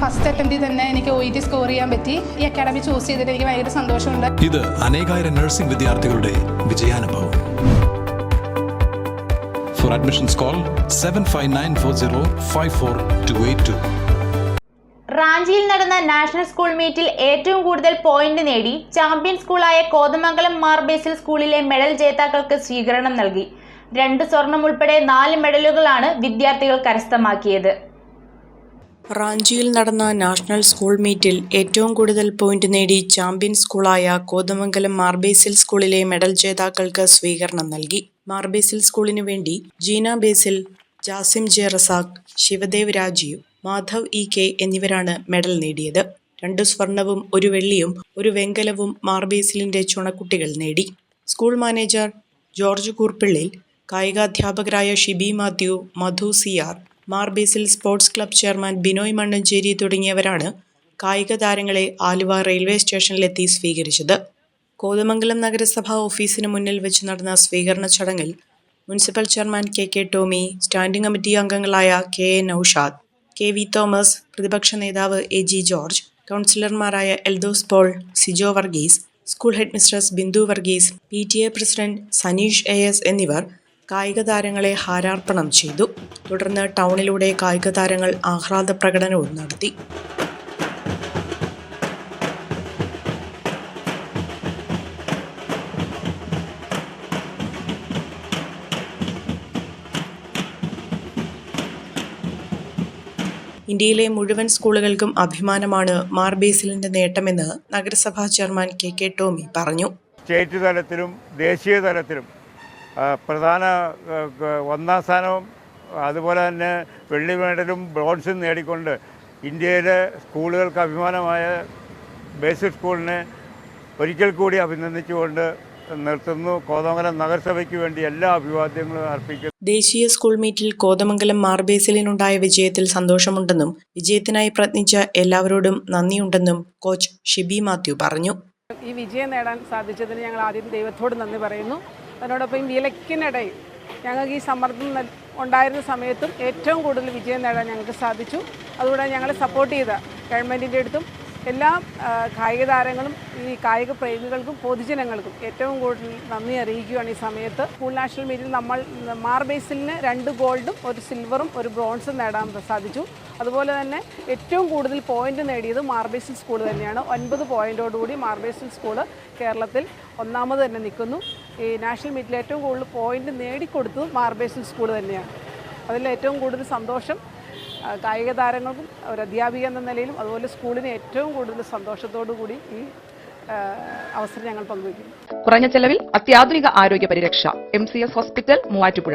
First അറ്റംപ്റ്റിൽ തന്നെ എനിക്ക് OET score ചെയ്യാൻ പറ്റി. ഈ അക്കാഡമി ചൂസ് ചെയ്തിട്ട് എനിക്ക് ഭയങ്കര സന്തോഷമുണ്ട്. ഇത് അനേകായിരം നഴ്സിംഗ് വിദ്യാർത്ഥികളുടെ വിജയാനുഭവം. For admissions call 7594054282. റാഞ്ചിയിൽ നടന്ന നാഷണൽ സ്കൂൾ മീറ്റിൽ ഏറ്റവും കൂടുതൽ പോയിന്റ് നേടി ചാമ്പ്യൻ സ്കൂളായ കോതമംഗലം മാർബേസിൽ സ്കൂളിലെ മെഡൽ ജേതാക്കൾക്ക് സ്വീകരണം നൽകി. 2 സ്വർണം ഉൾപ്പെടെ 4 മെഡലുകളാണ് വിദ്യാർത്ഥികൾ കരസ്ഥമാക്കിയത്. റാഞ്ചിയിൽ നടന്ന നാഷണൽ സ്കൂൾ മീറ്റിൽ ഏറ്റവും കൂടുതൽ പോയിന്റ് നേടി ചാമ്പ്യൻ സ്കൂളായ കോതമംഗലം മാർബേസിൽ സ്കൂളിലെ മെഡൽ ജേതാക്കൾക്ക് സ്വീകരണം നൽകി. മാർബേസിൽ സ്കൂളിനു വേണ്ടി ജീന ബേസിൽ, ജാസിം ജെ റസാഖ്, ശിവദേവ് രാജീവ്, മാധവ് EK എന്നിവരാണ് മെഡൽ നേടിയത്. 2 സ്വർണവും 1 വെള്ളിയും 1 വെങ്കലവും മാർബേസിലിന്റെ ചുണക്കുട്ടികൾ നേടി. സ്കൂൾ മാനേജർ ജോർജ് കൂർപ്പിള്ളിൽ, കായികാധ്യാപകരായ Shibi Mathew, Madhu CR, Mar Basil sports club chairman Binoy Mannancheri തുടങ്ങിയവരാണ് കായിക താരങ്ങളെ ആലുവ റെയിൽവേ സ്റ്റേഷനിലെത്തി സ്വീകരിച്ചത്. കോതമംഗലം നഗരസഭാ ഓഫീസിന് മുന്നിൽ വെച്ച് നടന്ന സ്വീകരണ ചടങ്ങിൽ municipal chairman KK Tomy, standing committee അംഗങ്ങളായ KA നൌഷാദ്, KV തോമസ്, പ്രതിപക്ഷ നേതാവ് AG ജോർജ്, കൗൺസിലർമാരായ Eldhose Paul, Sijo Varghese, school head mistress Bindu Varghese, PTA president Saneesh AS എന്നിവർ കായിക താരങ്ങളെ ഹാരാർപ്പണം ചെയ്തു. തുടർന്ന് ടൗണിലൂടെ കായിക താരങ്ങൾ ആഹ്ലാദ പ്രകടനവും നടത്തി. ഇന്ത്യയിലെ മുഴുവൻ സ്കൂളുകൾക്കും അഭിമാനമാണ് മാർബേസിലിന്റെ നേട്ടമെന്ന് നഗരസഭാ ചെയർമാൻ KK ടോമി പറഞ്ഞു. സ്റ്റേറ്റ് തലത്തിലും ദേശീയ തലത്തിലും പ്രധാന 1ാം സ്ഥാനവും അതുപോലെ തന്നെ വെള്ളി മെഡലും ബ്രോൺസും നേടിക്കൊണ്ട് ഇന്ത്യയിലെ സ്കൂളുകൾക്ക് അഭിമാനമായ ബേസിക് സ്കൂളിനെ ഒരിക്കൽ കൂടി അഭിനന്ദിച്ചുകൊണ്ട് നിർത്തുന്നു. കോതമംഗലം നഗരസഭയ്ക്ക് വേണ്ടി എല്ലാ അഭിവാദ്യങ്ങളും അർപ്പിക്കുന്നു. ദേശീയ സ്കൂൾ മീറ്റിൽ കോതമംഗലം മാർബേസിലിനുണ്ടായ വിജയത്തിൽ സന്തോഷമുണ്ടെന്നും വിജയത്തിനായി പ്രയത്നിച്ച എല്ലാവരോടും നന്ദിയുണ്ടെന്നും കോച്ച് ഷിബി മാത്യു പറഞ്ഞു. ഈ വിജയം നേടാൻ സാധിച്ചതിന് ഞങ്ങൾ ആദ്യം ദൈവത്തോട് നന്ദി പറയുന്നു. അതിനോടൊപ്പം വിലക്കിനിടയിൽ ഞങ്ങൾക്ക് ഈ സമ്മർദ്ദം ഉണ്ടായിരുന്ന സമയത്തും ഏറ്റവും കൂടുതൽ വിജയം നേടാൻ ഞങ്ങൾക്ക് സാധിച്ചു. അതുകൂടെ ഞങ്ങളെ സപ്പോർട്ട് ചെയ്ത ഗവൺമെൻറ്റിൻ്റെ അടുത്തും എല്ലാ കായിക താരങ്ങളും ഈ കായിക പ്രേമികൾക്കും പൊതുജനങ്ങൾക്കും ഏറ്റവും കൂടുതൽ നന്ദി അറിയിക്കുകയാണ്. ഈ സമയത്ത് സ്കൂൾ നാഷണൽ മീറ്റിൽ നമ്മൾ മാർബേസിലിന് 2 ഗോൾഡും 1 സിൽവറും 1 ബ്രോൺസും നേടാൻ സാധിച്ചു. അതുപോലെ തന്നെ ഏറ്റവും കൂടുതൽ പോയിന്റ് നേടിയത് മാർബേസിൽ സ്കൂൾ തന്നെയാണ്. 9 പോയിന്റോടുകൂടി മാർബേസിൽ സ്കൂൾ കേരളത്തിൽ 1ാമത് തന്നെ നിൽക്കുന്നു. ഈ നാഷണൽ മീറ്റിൽ ഏറ്റവും കൂടുതൽ പോയിന്റ് നേടിക്കൊടുത്തത് മാർബേസിൽ സ്കൂൾ തന്നെയാണ്. അതിൽ ഏറ്റവും കൂടുതൽ സന്തോഷം കായിക താരങ്ങൾക്കും ഒരു അധ്യാപിക എന്ന നിലയിലും അതുപോലെ സ്കൂളിന് ഏറ്റവും കൂടുതൽ സന്തോഷത്തോടു കൂടി ഈ അവസരം ഞങ്ങൾ പങ്കുവയ്ക്കുന്നു. കുറഞ്ഞ ചെലവിൽ അത്യാധുനിക ആരോഗ്യ പരിരക്ഷ MCS ഹോസ്പിറ്റൽ മൂവാറ്റുപുഴ.